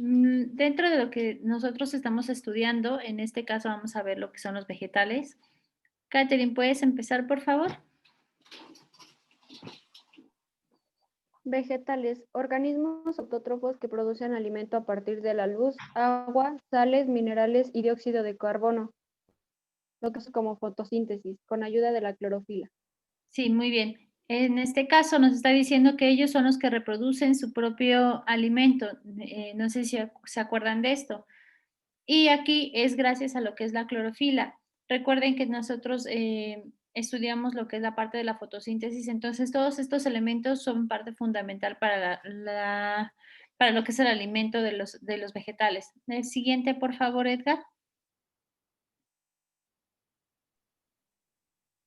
Dentro de lo que nosotros estamos estudiando, en este caso vamos a ver lo que son los vegetales. Catherine, ¿puedes empezar, por favor? Vegetales, organismos autótrofos que producen alimento a partir de la luz, agua, sales, minerales y dióxido de carbono, lo que es como fotosíntesis, con ayuda de la clorofila. Sí, muy bien. En este caso nos está diciendo que ellos son los que reproducen su propio alimento. No sé si se acuerdan de esto. Y aquí es gracias a lo que es la clorofila. Recuerden que nosotros estudiamos lo que es la parte de la fotosíntesis, entonces todos estos elementos son parte fundamental para para lo que es el alimento de de los vegetales. El siguiente, por favor, Edgar.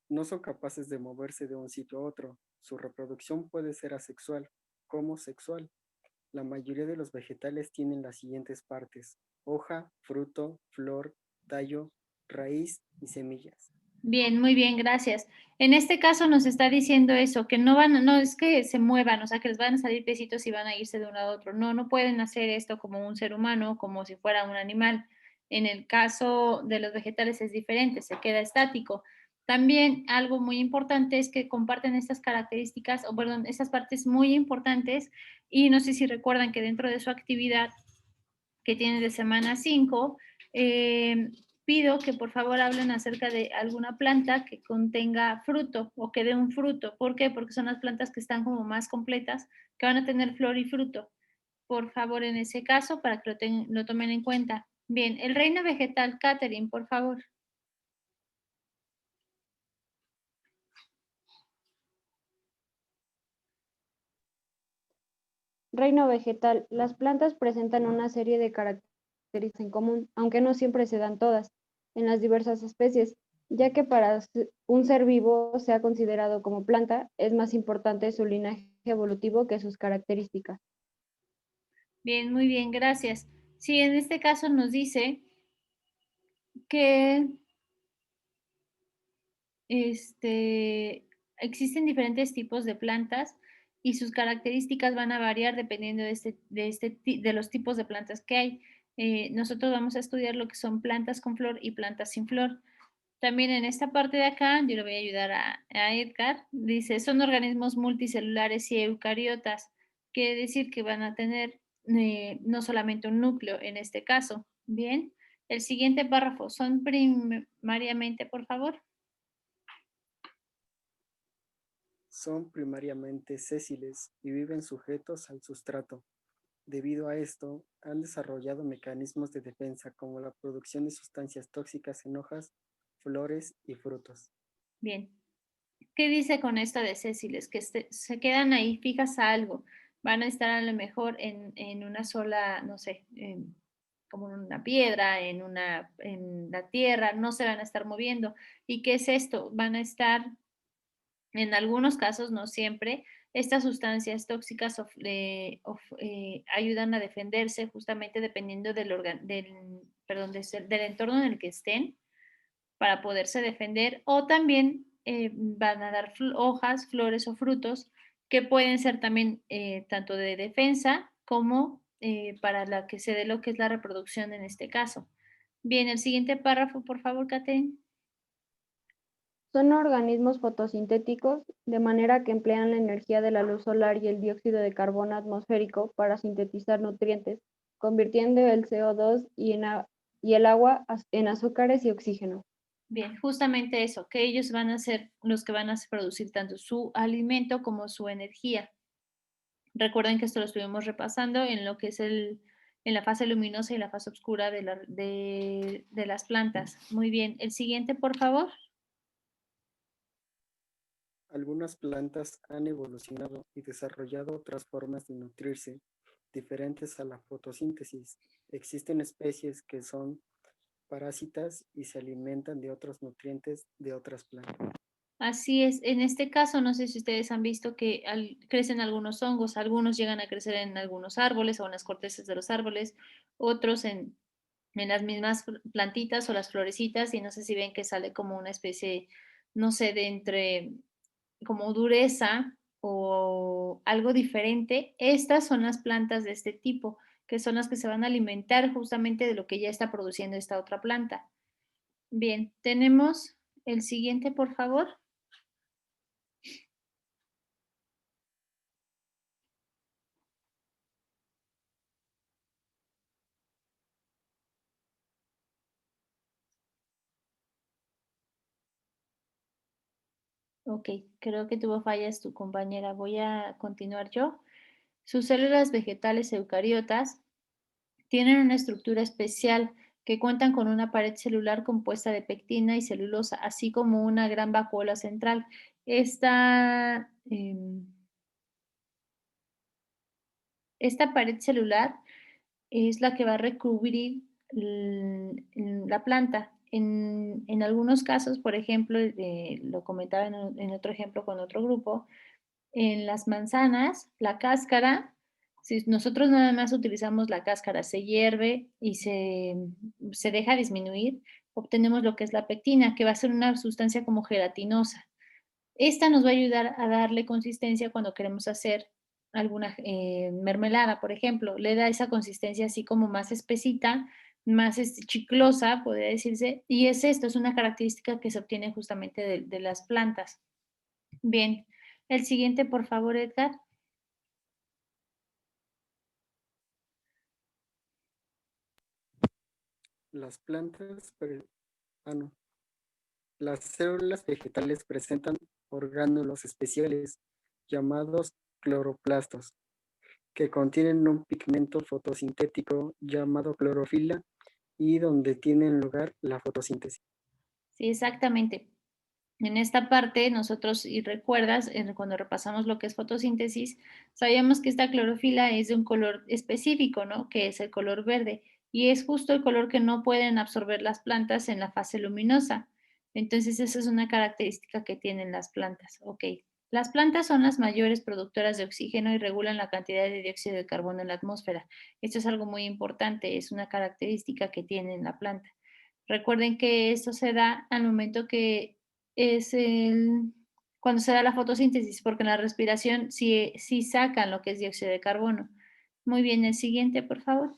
No son capaces de moverse de un sitio a otro. Su reproducción puede ser asexual como sexual. La mayoría de los vegetales tienen las siguientes partes: hoja, fruto, flor, tallo, raíz y semillas. Bien, muy bien, gracias. En este caso nos está diciendo eso, que no es que se muevan, o sea, que les van a salir piecitos y van a irse de un lado a otro. No, no pueden hacer esto como un ser humano, como si fuera un animal. En el caso de los vegetales es diferente, se queda estático. También algo muy importante es que comparten estas características, o perdón, estas partes muy importantes, y no sé si recuerdan que dentro de su actividad que tiene de semana 5, pido que por favor hablen acerca de alguna planta que contenga fruto o que dé un fruto. ¿Por qué? Porque son las plantas que están como más completas, que van a tener flor y fruto. Por favor, en ese caso, para que lo tomen en cuenta. Bien, el reino vegetal, Catherine, por favor. Reino vegetal, las plantas presentan una serie de características en común, aunque no siempre se dan todas, en las diversas especies, ya que para un ser vivo sea considerado como planta, es más importante su linaje evolutivo que sus características. Bien, muy bien, gracias. Sí, en este caso nos dice que existen diferentes tipos de plantas y sus características van a variar dependiendo de los tipos de plantas que hay. Nosotros vamos a estudiar lo que son plantas con flor y plantas sin flor. También en esta parte de acá, yo le voy a ayudar a Edgar, dice, son organismos multicelulares y eucariotas, quiere decir que van a tener no solamente un núcleo en este caso. Bien, el siguiente párrafo, son primariamente, por favor. Son primariamente sésiles y viven sujetos al sustrato. Debido a esto, han desarrollado mecanismos de defensa como la producción de sustancias tóxicas en hojas, flores y frutos. Bien. ¿Qué dice con esto de sésiles? Que se quedan ahí fijas a algo. Van a estar a lo mejor en una sola, no sé, como en una piedra, en la tierra, no se van a estar moviendo. ¿Y qué es esto? Van a estar, en algunos casos, no siempre, estas sustancias tóxicas ayudan a defenderse justamente dependiendo perdón, del entorno en el que estén para poderse defender, o también van a dar hojas, flores o frutos que pueden ser también tanto de defensa como para la que se dé lo que es la reproducción en este caso. Bien, el siguiente párrafo, por favor, Catherine. Son organismos fotosintéticos, de manera que emplean la energía de la luz solar y el dióxido de carbono atmosférico para sintetizar nutrientes, convirtiendo el CO2 y el agua en azúcares y oxígeno. Bien, justamente eso, que ellos van a ser los que van a producir tanto su alimento como su energía. Recuerden que esto lo estuvimos repasando en lo que es en la fase luminosa y la fase oscura de las plantas. Muy bien, el siguiente, por favor. Algunas plantas han evolucionado y desarrollado otras formas de nutrirse diferentes a la fotosíntesis. Existen especies que son parásitas y se alimentan de otros nutrientes de otras plantas. Así es, en este caso, no sé si ustedes han visto que crecen algunos hongos, algunos llegan a crecer en algunos árboles o en las cortezas de los árboles, otros en las mismas plantitas o las florecitas, y no sé si ven que sale como una especie, no sé, de entre como dureza o algo diferente. Estas son las plantas de este tipo, que son las que se van a alimentar justamente de lo que ya está produciendo esta otra planta. Bien, tenemos el siguiente, por favor. Ok, creo que tuvo fallas tu compañera. Voy a continuar yo. Sus células vegetales eucariotas tienen una estructura especial que cuentan con una pared celular compuesta de pectina y celulosa, así como una gran vacuola central. Esta, esta pared celular es la que va a recubrir la planta. En algunos casos, por ejemplo, lo comentaba en otro ejemplo con otro grupo, en las manzanas, la cáscara, si nosotros nada más utilizamos la cáscara, se hierve y se deja disminuir, obtenemos lo que es la pectina, que va a ser una sustancia como gelatinosa. Esta nos va a ayudar a darle consistencia cuando queremos hacer alguna mermelada, por ejemplo. Le da esa consistencia así como más espesita, más chiclosa, podría decirse, y es esto, es una característica que se obtiene justamente de las plantas. Bien, el siguiente, por favor, Edgar. Las plantas, no. Las células vegetales presentan orgánulos especiales llamados cloroplastos, que contienen un pigmento fotosintético llamado clorofila y donde tienen lugar la fotosíntesis. Sí, exactamente. En esta parte, nosotros, si recuerdas, cuando repasamos lo que es fotosíntesis, sabíamos que esta clorofila es de un color específico, ¿no? Que es el color verde, y es justo el color que no pueden absorber las plantas en la fase luminosa. Entonces, esa es una característica que tienen las plantas. Ok. Las plantas son las mayores productoras de oxígeno y regulan la cantidad de dióxido de carbono en la atmósfera. Esto es algo muy importante, es una característica que tiene la planta. Recuerden que esto se da al momento que es cuando se da la fotosíntesis, porque en la respiración sí sacan lo que es dióxido de carbono. Muy bien, el siguiente, por favor.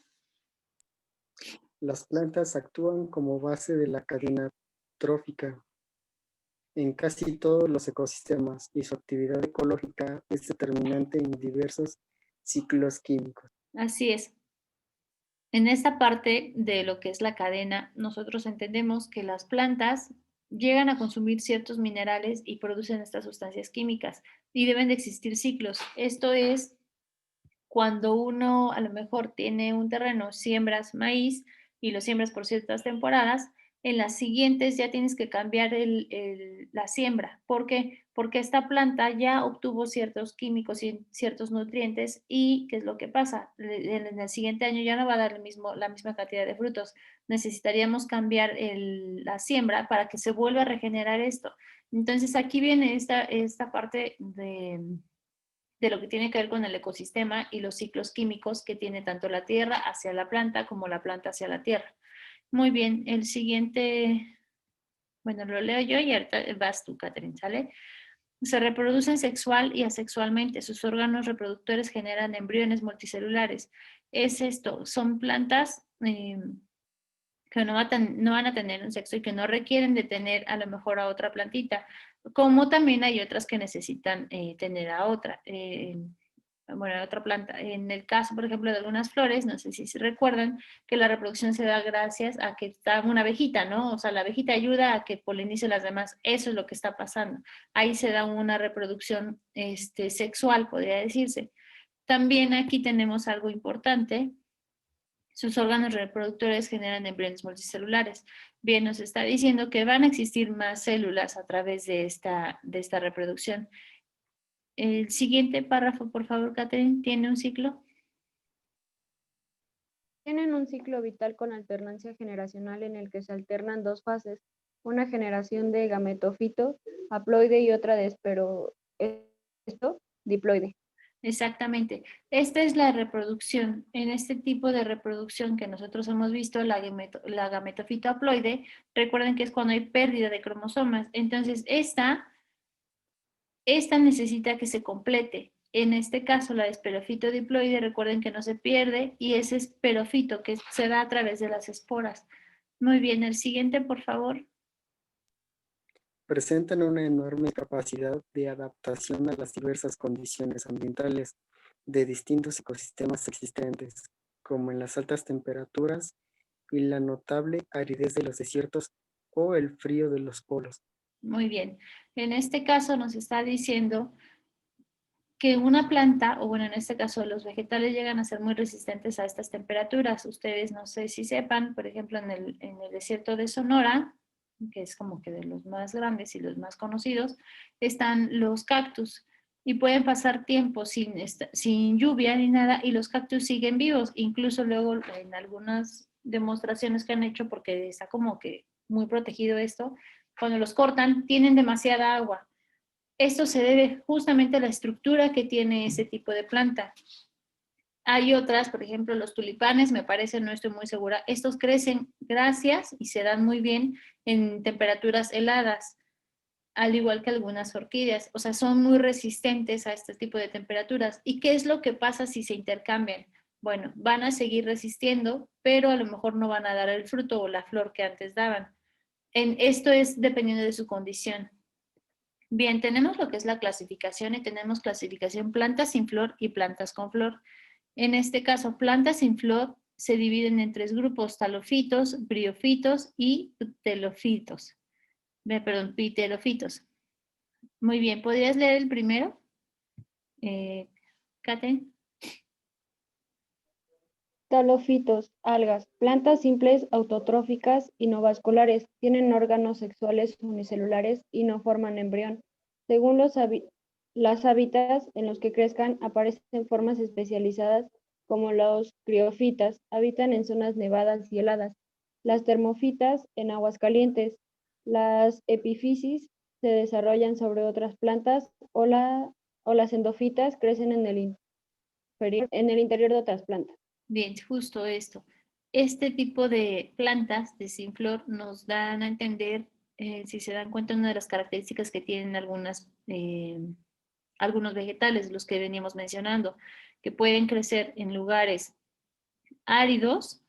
Las plantas actúan como base de la cadena trófica en casi todos los ecosistemas y su actividad ecológica es determinante en diversos ciclos químicos. Así es. En esta parte de lo que es la cadena, nosotros entendemos que las plantas llegan a consumir ciertos minerales y producen estas sustancias químicas y deben de existir ciclos. Esto es cuando uno a lo mejor tiene un terreno, siembras maíz y lo siembras por ciertas temporadas, en las siguientes ya tienes que cambiar la siembra. ¿Por qué? Porque esta planta ya obtuvo ciertos químicos y ciertos nutrientes y ¿qué es lo que pasa? En el siguiente año ya no va a dar la misma cantidad de frutos. Necesitaríamos cambiar la siembra para que se vuelva a regenerar esto. Entonces aquí viene esta parte de lo que tiene que ver con el ecosistema y los ciclos químicos que tiene tanto la tierra hacia la planta como la planta hacia la tierra. Muy bien, el siguiente, bueno, lo leo yo y ahorita vas tú, Catherine, ¿sale? Se reproducen sexual y asexualmente. Sus órganos reproductores generan embriones multicelulares. Es esto, son plantas que no van a tener un sexo y que no requieren de tener a lo mejor a otra plantita, como también hay otras que necesitan tener a otra, bueno, a otra planta. En el caso, por ejemplo, de algunas flores, no sé si se recuerdan que la reproducción se da gracias a que está una abejita, ¿no? O sea, la abejita ayuda a que polinice las demás. Eso es lo que está pasando. Ahí se da una reproducción sexual, podría decirse. También aquí tenemos algo importante. Sus órganos reproductores generan embriones multicelulares. Bien, nos está diciendo que van a existir más células a través de esta reproducción. El siguiente párrafo, por favor, Catherine, ¿tiene un ciclo? Tienen un ciclo vital con alternancia generacional en el que se alternan dos fases, una generación de gametofito, haploide y otra de diploide. Exactamente. Esta es la reproducción. En este tipo de reproducción que nosotros hemos visto, la gametofito haploide, recuerden que es cuando hay pérdida de cromosomas. Entonces, esta necesita que se complete. En este caso, la esperofito diploide, recuerden que no se pierde, y ese esperofito que se da a través de las esporas. Muy bien, el siguiente, por favor. Presentan una enorme capacidad de adaptación a las diversas condiciones ambientales de distintos ecosistemas existentes, como en las altas temperaturas y la notable aridez de los desiertos o el frío de los polos. Muy bien. En este caso nos está diciendo que una planta, o bueno, en este caso los vegetales llegan a ser muy resistentes a estas temperaturas. Ustedes no sé si sepan, por ejemplo, en el desierto de Sonora, que es como que de los más grandes y los más conocidos, están los cactus y pueden pasar tiempo sin lluvia ni nada y los cactus siguen vivos. Incluso luego en algunas demostraciones que han hecho, porque está como que muy protegido esto, cuando los cortan tienen demasiada agua. Esto se debe justamente a la estructura que tiene ese tipo de planta. Hay otras, por ejemplo, los tulipanes, me parece, no estoy muy segura, estos crecen gracias y se dan muy bien en temperaturas heladas, al igual que algunas orquídeas, o sea, son muy resistentes a este tipo de temperaturas. ¿Y qué es lo que pasa si se intercambian? Bueno, van a seguir resistiendo, pero a lo mejor no van a dar el fruto o la flor que antes daban. Esto es dependiendo de su condición. Bien, tenemos lo que es la clasificación y tenemos clasificación plantas sin flor y plantas con flor. En este caso, plantas sin flor se dividen en 3 grupos: talofitos, briofitos y pterofitos. Perdón, pterofitos. Muy bien, ¿podrías leer el primero? Kate. Talofitos, algas, plantas simples autotróficas y no vasculares, tienen órganos sexuales unicelulares y no forman embrión. Según las hábitats en los que crezcan, aparecen formas especializadas como los criofitas, habitan en zonas nevadas y heladas. Las termofitas en aguas calientes. Las epífisis se desarrollan sobre otras plantas o las endofitas crecen en en el interior de otras plantas. Bien, justo esto. Este tipo de plantas de sin flor nos dan a entender, si se dan cuenta, una de las características que tienen algunos vegetales, los que veníamos mencionando, que pueden crecer en lugares áridos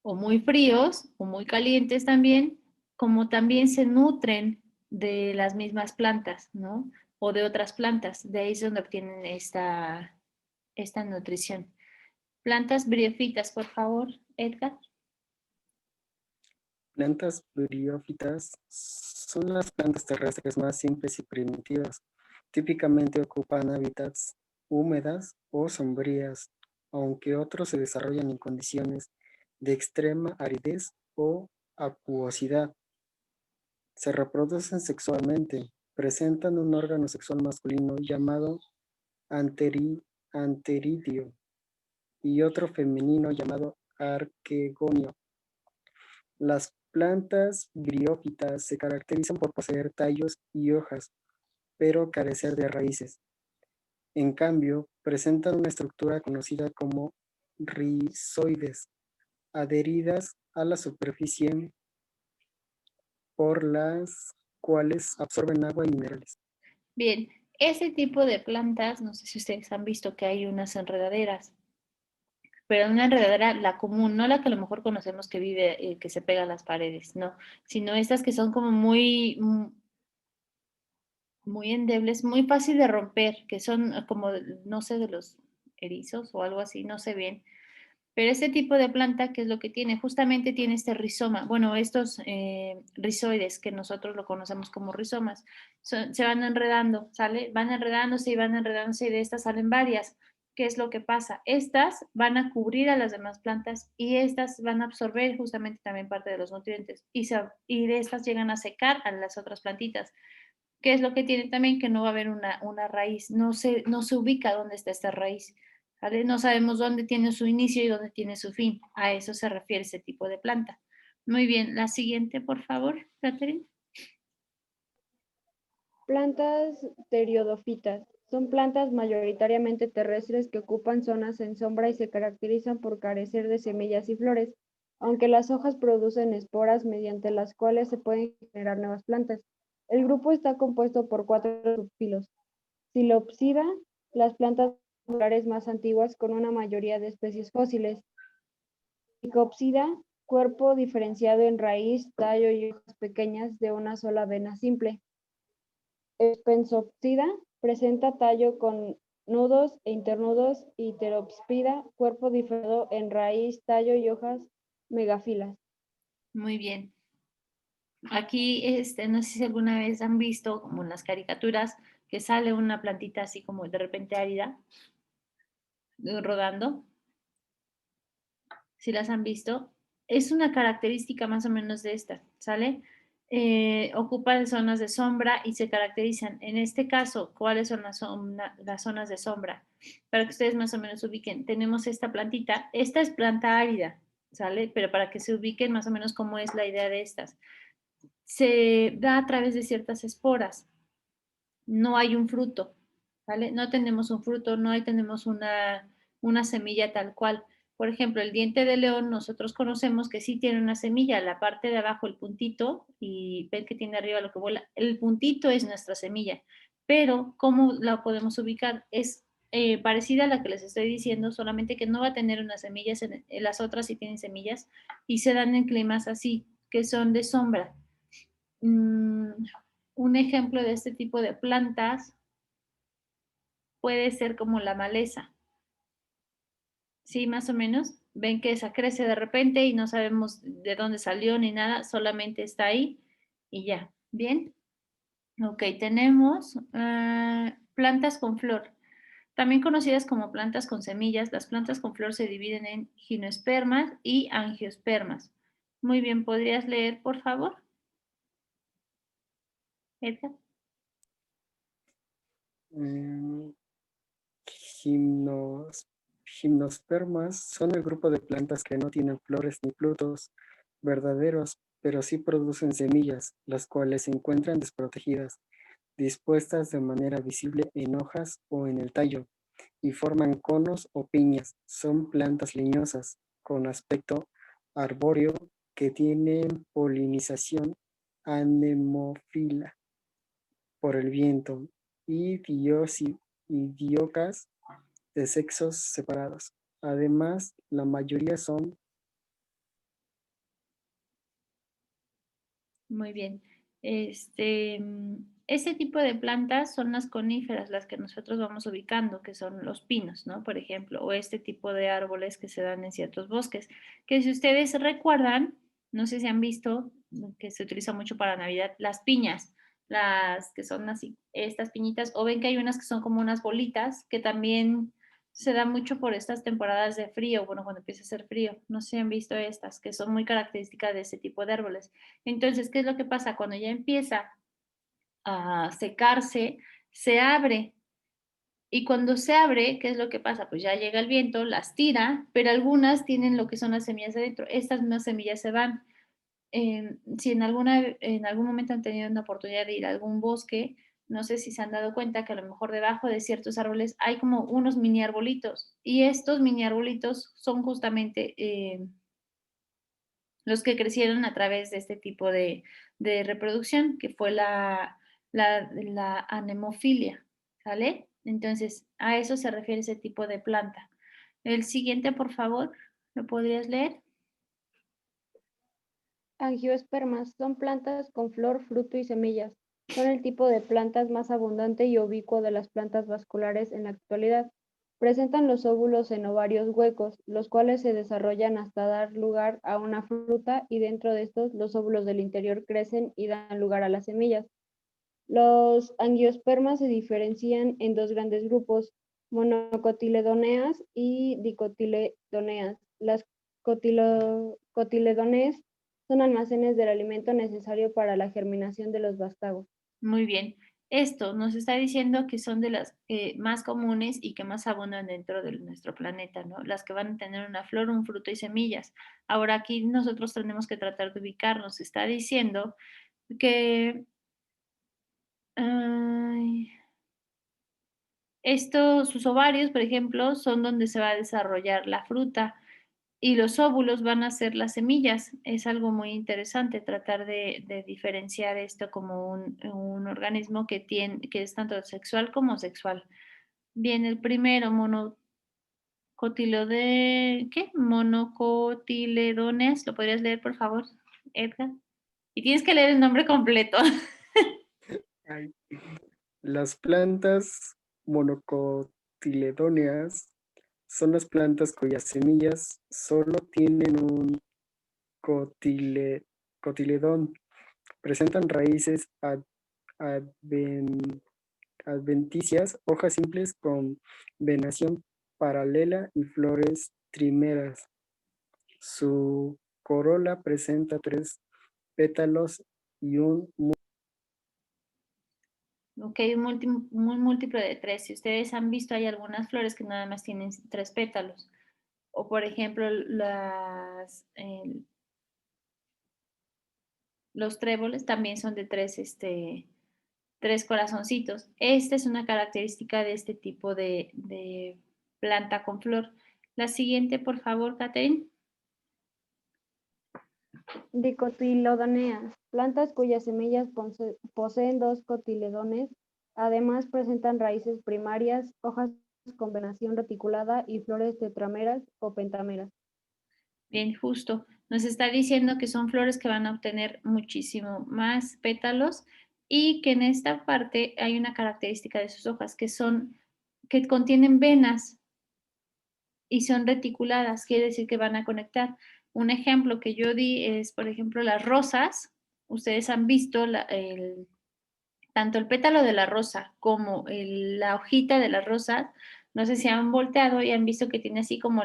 o muy fríos o muy calientes también, como también se nutren de las mismas plantas, ¿no? O de otras plantas. De ahí es donde obtienen esta nutrición. Plantas briófitas, por favor, Edgar. Plantas briófitas son las plantas terrestres más simples y primitivas. Típicamente ocupan hábitats húmedas o sombrías, aunque otros se desarrollan en condiciones de extrema aridez o acuosidad. Se reproducen sexualmente, presentan un órgano sexual masculino llamado anteridio y otro femenino llamado arquegonio. Las plantas briófitas se caracterizan por poseer tallos y hojas, pero carecer de raíces. En cambio, presentan una estructura conocida como rizoides, adheridas a la superficie por las cuales absorben agua y minerales. Bien, ese tipo de plantas, no sé si ustedes han visto que hay unas enredaderas, pero una enredadera, la común, no la que a lo mejor conocemos que vive, que se pega a las paredes, no, sino estas que son como muy endebles, muy fácil de romper, que son como, no sé, de los erizos o algo así, no sé bien. Pero este tipo de planta, ¿qué es lo que tiene? Justamente tiene este rizoma, bueno, estos rizoides, que nosotros lo conocemos como rizomas, se van enredando, ¿sale? Van enredándose y de estas salen varias. ¿Qué es lo que pasa? Estas van a cubrir a las demás plantas y estas van a absorber justamente también parte de los nutrientes y de estas llegan a secar a las otras plantitas. ¿Qué es lo que tiene también? Que no va a haber una raíz, no se ubica dónde está esta raíz, ¿vale? No sabemos dónde tiene su inicio y dónde tiene su fin. A eso se refiere ese tipo de planta. Muy bien, la siguiente, por favor, Catherine. Plantas pteridofitas. Son plantas mayoritariamente terrestres que ocupan zonas en sombra y se caracterizan por carecer de semillas y flores, aunque las hojas producen esporas mediante las cuales se pueden generar nuevas plantas. El grupo está compuesto por 4 subfilos: Psilopsida, las plantas vasculares más antiguas con una mayoría de especies fósiles. Dicopsida, cuerpo diferenciado en raíz, tallo y hojas pequeñas de una sola vena simple. Spensopsida, presenta tallo con nudos e internudos, y Pteropsida, cuerpo diferenciado en raíz, tallo y hojas megafilas. Muy bien. Aquí, no sé si alguna vez han visto, como en las caricaturas, que sale una plantita así como de repente árida, rodando. Si las han visto, es una característica más o menos de esta, ¿sale? Ocupan zonas de sombra y se caracterizan. En este caso, ¿cuáles son las zonas de sombra? Para que ustedes más o menos ubiquen, tenemos esta plantita. Esta es planta árida, ¿sale? Pero para que se ubiquen más o menos cómo es la idea de estas. Se da a través de ciertas esporas. No hay un fruto, ¿vale? No tenemos un fruto, tenemos una semilla tal cual. Por ejemplo, el diente de león, nosotros conocemos que sí tiene una semilla, la parte de abajo, el puntito, y ven que tiene arriba lo que vuela. El puntito es nuestra semilla, pero ¿cómo la podemos ubicar? Es parecida a la que les estoy diciendo, solamente que no va a tener unas semillas, en las otras sí tienen semillas, y se dan en climas así, que son de sombra. Un ejemplo de este tipo de plantas puede ser como la maleza. Sí, más o menos. Ven que esa crece de repente y no sabemos de dónde salió ni nada, solamente está ahí y ya. Bien. Ok, tenemos plantas con flor. También conocidas como plantas con semillas, las plantas con flor se dividen en gimnospermas y angiospermas. Muy bien, ¿podrías leer, por favor, Edgar? Mm, gimnos- Gimnospermas son el grupo de plantas que no tienen flores ni frutos verdaderos, pero sí producen semillas, las cuales se encuentran desprotegidas, dispuestas de manera visible en hojas o en el tallo, y forman conos o piñas. Son plantas leñosas, con aspecto arbóreo, que tienen polinización anemófila por el viento y diocas de sexos separados. Además, la mayoría son Muy bien. Ese tipo de plantas son las coníferas, las que nosotros vamos ubicando, que son los pinos, ¿no? Por ejemplo, o este tipo de árboles que se dan en ciertos bosques, que si ustedes recuerdan, no sé si han visto, que se utiliza mucho para Navidad, las piñas, las que son así, estas piñitas, o ven que hay unas que son como unas bolitas, que también se da mucho por estas temporadas de frío, bueno, cuando empieza a hacer frío. No sé si han visto estas, que son muy características de ese tipo de árboles. Entonces, ¿qué es lo que pasa? Cuando ya empieza a secarse, se abre. Y cuando se abre, ¿qué es lo que pasa? Pues ya llega el viento, las tira, pero algunas tienen lo que son las semillas adentro. Estas mismas semillas se van. Si en algún momento han tenido una oportunidad de ir a algún bosque, no sé si se han dado cuenta que a lo mejor debajo de ciertos árboles hay como unos mini arbolitos. Y estos mini arbolitos son justamente los que crecieron a través de este tipo de reproducción, que fue la anemofilia, ¿sale? Entonces, a eso se refiere ese tipo de planta. El siguiente, por favor, ¿lo podrías leer? Angiospermas son plantas con flor, fruto y semillas. Son el tipo de plantas más abundante y ubicuo de las plantas vasculares en la actualidad. Presentan los óvulos en ovarios huecos, los cuales se desarrollan hasta dar lugar a una fruta, y dentro de estos los óvulos del interior crecen y dan lugar a las semillas. Los angiospermas se diferencian en dos grandes grupos: monocotiledoneas y dicotiledoneas. Las cotiledoneas son almacenes del alimento necesario para la germinación de los vástagos. Muy bien. Esto nos está diciendo que son de las más comunes y que más abundan dentro de nuestro planeta, ¿no? Las que van a tener una flor, un fruto y semillas. Ahora aquí nosotros tenemos que tratar de ubicarnos. Está diciendo que ay, sus ovarios, por ejemplo, son donde se va a desarrollar la fruta y los óvulos van a ser las semillas. Es algo muy interesante tratar de diferenciar esto como un organismo que es tanto sexual como sexual. Bien, el primero, monocotiledones. ¿Lo podrías leer, por favor, Edgar? Y tienes que leer el nombre completo. Ay. Las plantas monocotiledóneas son las plantas cuyas semillas solo tienen un cotile- cotiledón. Presentan raíces adven- adventicias, hojas simples con venación paralela y flores trimeras. Su corola presenta 3 pétalos y un Ok, un múltiplo de 3. Si ustedes han visto, hay algunas flores que nada más tienen 3 pétalos. O por ejemplo, los tréboles también son de 3, 3 corazoncitos. Esta es una característica de este tipo de planta con flor. La siguiente, por favor, Catherine. Dicotiledoneas, plantas cuyas semillas poseen 2 cotiledones. Además presentan raíces primarias, hojas con venación reticulada y flores tetrameras o pentameras. Bien, justo. Nos está diciendo que son flores que van a obtener muchísimo más pétalos y que en esta parte hay una característica de sus hojas que contienen venas y son reticuladas, quiere decir que van a conectar. Un ejemplo que yo di es, por ejemplo, las rosas. Ustedes han visto tanto el pétalo de la rosa como la hojita de las rosas, no sé si han volteado y han visto que tiene así como,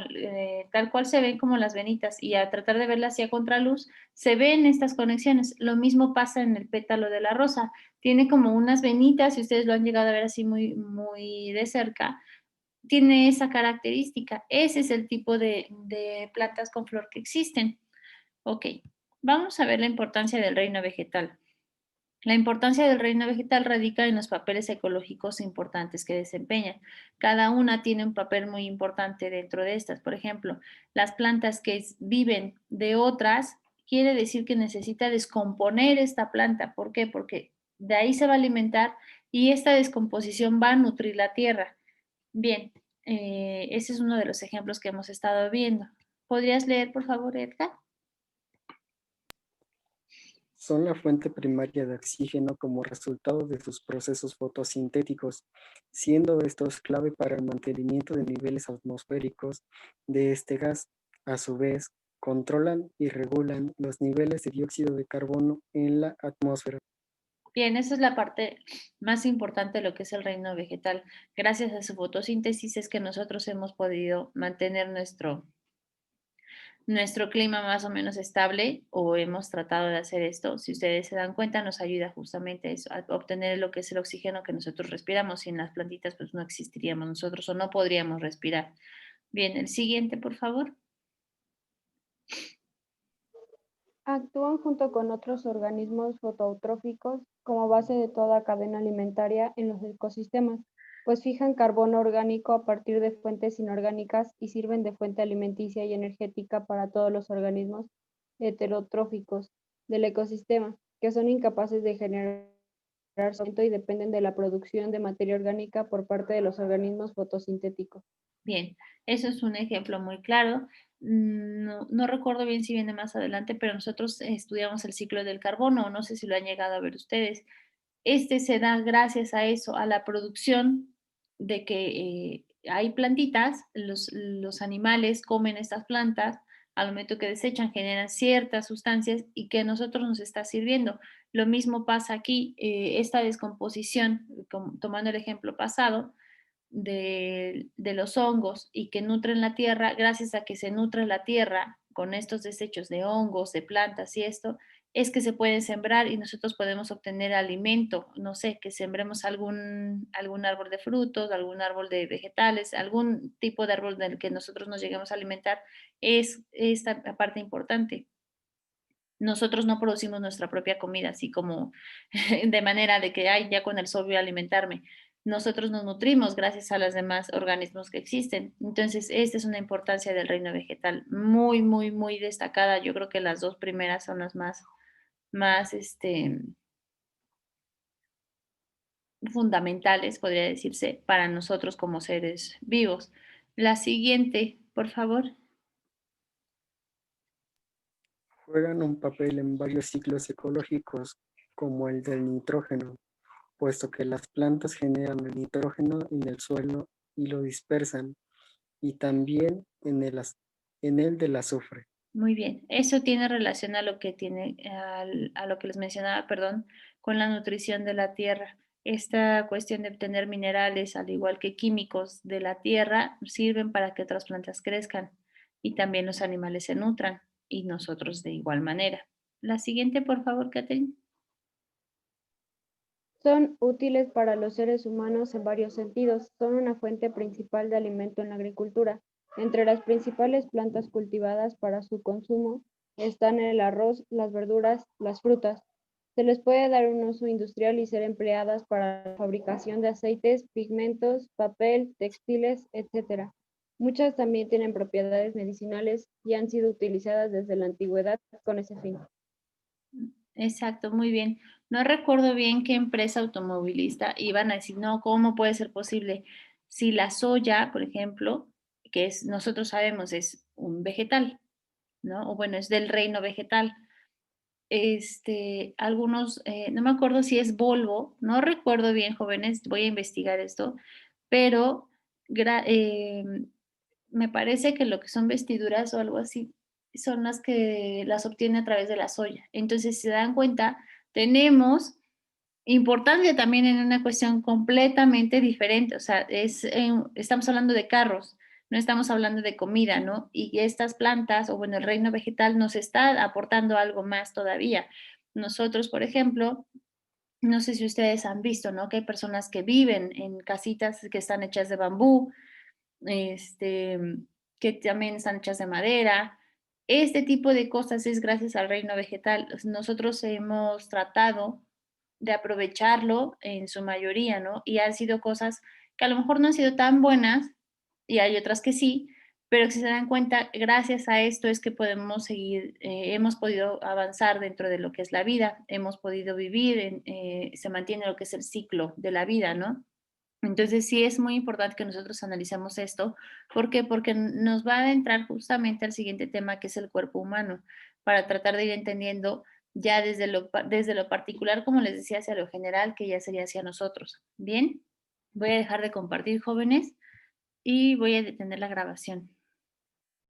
tal cual se ven como las venitas y a tratar de verla así a contraluz, se ven estas conexiones. Lo mismo pasa en el pétalo de la rosa. Tiene como unas venitas, si ustedes lo han llegado a ver así muy, muy de cerca, tiene esa característica. Ese es el tipo de plantas con flor que existen. Ok, vamos a ver la importancia del reino vegetal. La importancia del reino vegetal radica en los papeles ecológicos importantes que desempeñan. Cada una tiene un papel muy importante dentro de estas. Por ejemplo, las plantas que viven de otras, quiere decir que necesita descomponer esta planta. ¿Por qué? Porque de ahí se va a alimentar y esta descomposición va a nutrir la tierra. Bien, ese es uno de los ejemplos que hemos estado viendo. ¿Podrías leer, por favor, Edgar? son la fuente primaria de oxígeno como resultado de sus procesos fotosintéticos, siendo estos clave para el mantenimiento de niveles atmosféricos de este gas. A su vez, controlan y regulan los niveles de dióxido de carbono en la atmósfera. Bien, esa es la parte más importante de lo que es el reino vegetal. Gracias a su fotosíntesis es que nosotros hemos podido mantener nuestro clima más o menos estable o hemos tratado de hacer esto. Si ustedes se dan cuenta, nos ayuda justamente eso, a obtener lo que es el oxígeno que nosotros respiramos. Sin las plantitas, pues no existiríamos nosotros o no podríamos respirar. Bien, el siguiente, por favor. Actúan junto con otros organismos fotoeutróficos como base de toda cadena alimentaria en los ecosistemas, pues fijan carbono orgánico a partir de fuentes inorgánicas y sirven de fuente alimenticia y energética para todos los organismos heterotróficos del ecosistema, que son incapaces de generar sustento y dependen de la producción de materia orgánica por parte de los organismos fotosintéticos. Bien, eso es un ejemplo muy claro. No recuerdo bien si viene más adelante, pero nosotros estudiamos el ciclo del carbono, no sé si lo han llegado a ver ustedes. Este se da gracias a eso, a la producción de que hay plantitas, los animales comen estas plantas, al momento que desechan generan ciertas sustancias y que a nosotros nos está sirviendo. Lo mismo pasa aquí, esta descomposición, tomando el ejemplo pasado, de los hongos y que nutren la tierra, gracias a que se nutre la tierra con estos desechos de hongos, de plantas y esto, es que se pueden sembrar y nosotros podemos obtener alimento, no sé, que sembremos algún árbol de frutos, algún árbol de vegetales, algún tipo de árbol del que nosotros nos lleguemos a alimentar, es esta parte importante. Nosotros no producimos nuestra propia comida, así como de manera de que, ay, ya con el sol voy a alimentarme. Nosotros nos nutrimos gracias a los demás organismos que existen. Entonces, esta es una importancia del reino vegetal muy, muy, muy destacada. Yo creo que las dos primeras son las más, fundamentales, podría decirse, para nosotros como seres vivos. La siguiente, por favor. Juegan un papel en varios ciclos ecológicos, como el del nitrógeno, puesto que las plantas generan el nitrógeno en el suelo y lo dispersan, y también en el del azufre. Muy bien, eso tiene relación a lo que a lo que les mencionaba, perdón, con la nutrición de la tierra. Esta cuestión de obtener minerales, al igual que químicos de la tierra, sirven para que otras plantas crezcan y también los animales se nutran y nosotros de igual manera. La siguiente, por favor, Catherine. Son útiles para los seres humanos en varios sentidos. Son una fuente principal de alimento en la agricultura. Entre las principales plantas cultivadas para su consumo están el arroz, las verduras, las frutas. Se les puede dar un uso industrial y ser empleadas para la fabricación de aceites, pigmentos, papel, textiles, etc. Muchas también tienen propiedades medicinales y han sido utilizadas desde la antigüedad con ese fin. Exacto, muy bien. No recuerdo bien qué empresa automovilista iban a decir, no, ¿cómo puede ser posible? Si la soya, por ejemplo, que es, nosotros sabemos, es un vegetal, ¿no? O bueno, es del reino vegetal. Algunos, no me acuerdo si es Volvo, no recuerdo bien, jóvenes, voy a investigar esto, pero me parece que lo que son vestiduras o algo así son las que las obtiene a través de la soya. Entonces, si se dan cuenta, tenemos importancia también en una cuestión completamente diferente, o sea, estamos hablando de carros, no estamos hablando de comida, ¿no? Y estas plantas, o bueno, el reino vegetal nos está aportando algo más todavía. Nosotros, por ejemplo, no sé si ustedes han visto, ¿no? Que hay personas que viven en casitas que están hechas de bambú, este, que también están hechas de madera. Este tipo de cosas es gracias al reino vegetal. Nosotros hemos tratado de aprovecharlo en su mayoría, ¿no? Y han sido cosas que a lo mejor no han sido tan buenas y hay otras que sí, pero que si se dan cuenta, gracias a esto es que podemos seguir, hemos podido avanzar dentro de lo que es la vida, hemos podido vivir, se mantiene lo que es el ciclo de la vida, ¿no? Entonces sí es muy importante que nosotros analicemos esto. ¿Por qué? Porque nos va a entrar justamente al siguiente tema que es el cuerpo humano, para tratar de ir entendiendo ya desde lo particular, como les decía, hacia lo general, que ya sería hacia nosotros. Bien, voy a dejar de compartir, jóvenes, y voy a detener la grabación.